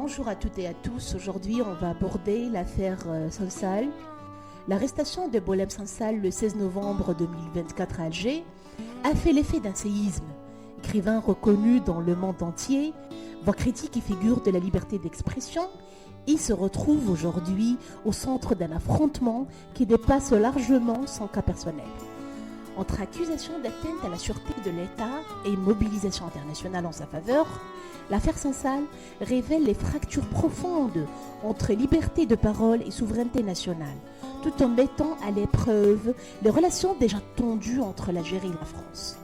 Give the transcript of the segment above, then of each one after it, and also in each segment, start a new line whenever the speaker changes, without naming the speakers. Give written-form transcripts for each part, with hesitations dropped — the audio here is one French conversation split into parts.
Bonjour à toutes et à tous. Aujourd'hui, on va aborder l'affaire Sansal. L'arrestation de Boualem Sansal le 16 novembre 2024 à Alger a fait l'effet d'un séisme. Écrivain reconnu dans le monde entier, voix critique et figure de la liberté d'expression, il se retrouve aujourd'hui au centre d'un affrontement qui dépasse largement son cas personnel. Entre accusation d'atteinte à la sûreté de l'État et mobilisation internationale en sa faveur, l'affaire Sansal révèle les fractures profondes entre liberté de parole et souveraineté nationale, tout en mettant à l'épreuve les relations déjà tendues entre l'Algérie et la France.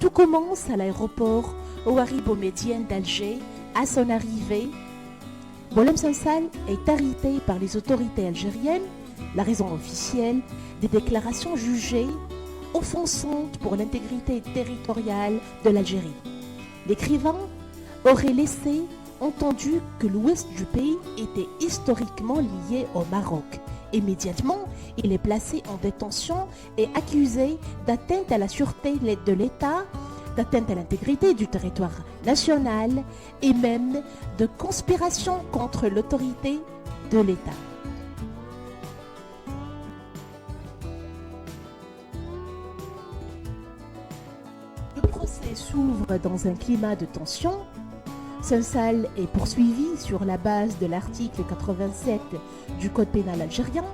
Tout commence à l'aéroport Ouari Boumedienne d'Alger. À son arrivée, Boualem Sansal est arrêté par les autorités algériennes, la raison officielle des déclarations jugées offensantes pour l'intégrité territoriale de l'Algérie. L'écrivain aurait laissé entendu que l'ouest du pays était historiquement lié au Maroc. Immédiatement, il est placé en détention et accusé d'atteinte à la sûreté de l'État, d'atteinte à l'intégrité du territoire national et même de conspiration contre l'autorité de l'État. Le procès s'ouvre dans un climat de tension. Sansal est poursuivi sur la base de l'article 87 du Code pénal algérien,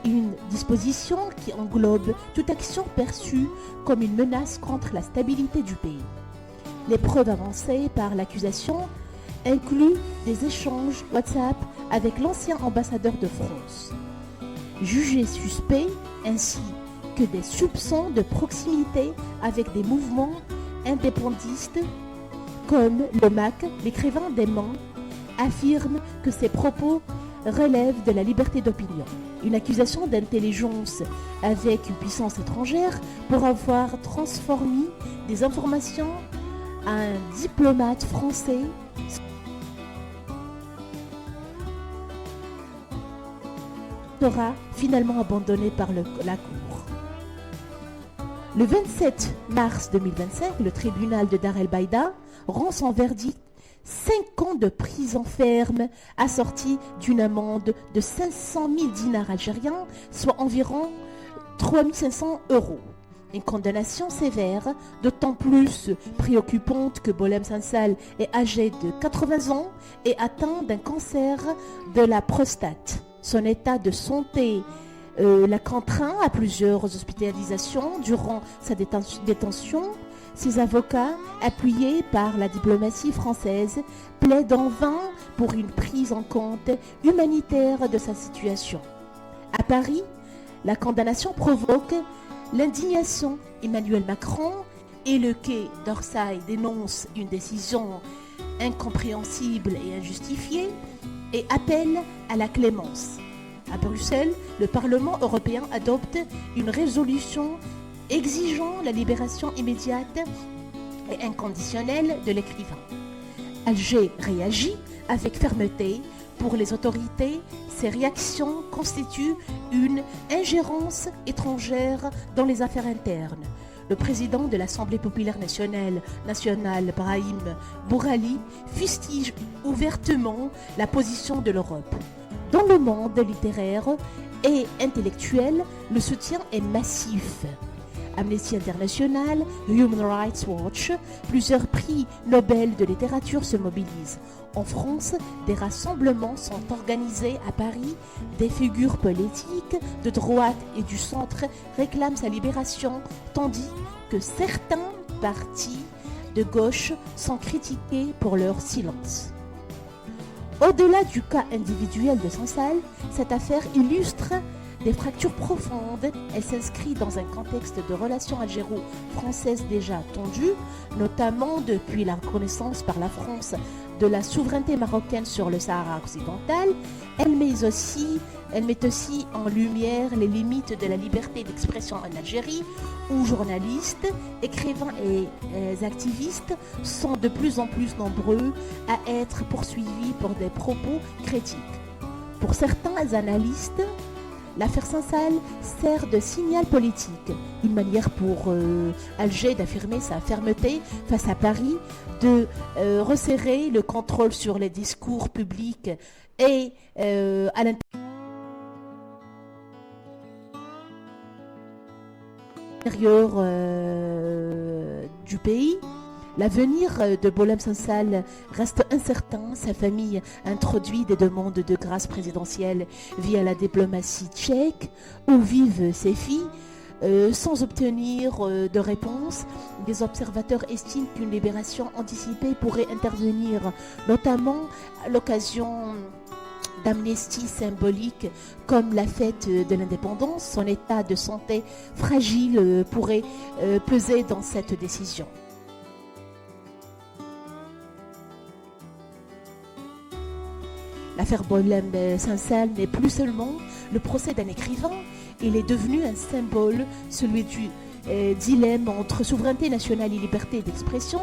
une disposition qui englobe toute action perçue comme une menace contre la stabilité du pays. Les preuves avancées par l'accusation incluent des échanges WhatsApp avec l'ancien ambassadeur de France, jugé suspect, ainsi que des soupçons de proximité avec des mouvements indépendantistes comme le MAC. L'écrivain dément affirme que ses propos relèvent de la liberté d'opinion. Une accusation d'intelligence avec une puissance étrangère pour avoir transformé des informations à un diplomate français sera finalement abandonné par la Cour. Le 27 mars 2025, le tribunal de Dar el-Baïda rend son verdict: 5 ans de prison ferme assortie d'une amende de 500 000 dinars algériens, soit environ 3 500 €. Une condamnation sévère, d'autant plus préoccupante que Boualem Sansal est âgé de 80 ans et atteint d'un cancer de la prostate. Son état de santé l'a contraint à plusieurs hospitalisations durant sa détention. Ses avocats, appuyés par la diplomatie française, plaident en vain pour une prise en compte humanitaire de sa situation. À Paris, la condamnation provoque l'indignation. Emmanuel Macron et le Quai d'Orsay dénoncent une décision incompréhensible et injustifiée et appellent à la clémence. À Bruxelles, le Parlement européen adopte une résolution exigeant la libération immédiate et inconditionnelle de l'écrivain. Alger réagit avec fermeté. Pour les autorités, ces réactions constituent une ingérence étrangère dans les affaires internes. Le président de l'Assemblée populaire nationale, Brahim Bourali, fustige ouvertement la position de l'Europe. Dans le monde littéraire et intellectuel, le soutien est massif. Amnesty International, Human Rights Watch, plusieurs prix Nobel de littérature se mobilisent. En France, des rassemblements sont organisés à Paris. Des figures politiques de droite et du centre réclament sa libération, tandis que certains partis de gauche sont critiqués pour leur silence. Au-delà du cas individuel de Sansal, cette affaire illustre des fractures profondes. Elle s'inscrit dans un contexte de relations algéro-françaises déjà tendues, notamment depuis la reconnaissance par la France de la souveraineté marocaine sur le Sahara occidental. Elle met aussi en lumière les limites de la liberté d'expression en Algérie, où journalistes, écrivains et activistes sont de plus en plus nombreux à être poursuivis pour des propos critiques. Pour certains analystes, L'affaire Saint-Saëns sert de signal politique, une manière pour Alger d'affirmer sa fermeté face à Paris, de resserrer le contrôle sur les discours publics et à l'intérieur du pays. L'avenir de Boualem Sansal reste incertain. Sa famille introduit des demandes de grâce présidentielle via la diplomatie tchèque où vivent ses filles. Sans obtenir de réponse, des observateurs estiment qu'une libération anticipée pourrait intervenir, notamment à l'occasion d'amnistie symbolique comme la fête de l'indépendance. Son état de santé fragile pourrait peser dans cette décision. L'affaire Boualem Sansal n'est plus seulement le procès d'un écrivain, il est devenu un symbole, celui du dilemme entre souveraineté nationale et liberté d'expression.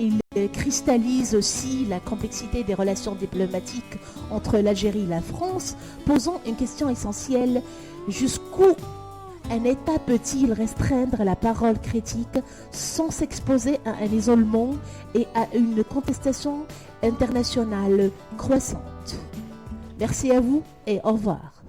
Il cristallise aussi la complexité des relations diplomatiques entre l'Algérie et la France, posant une question essentielle: jusqu'où un État peut-il restreindre la parole critique sans s'exposer à un isolement et à une contestation internationale croissante? Merci à vous et au revoir.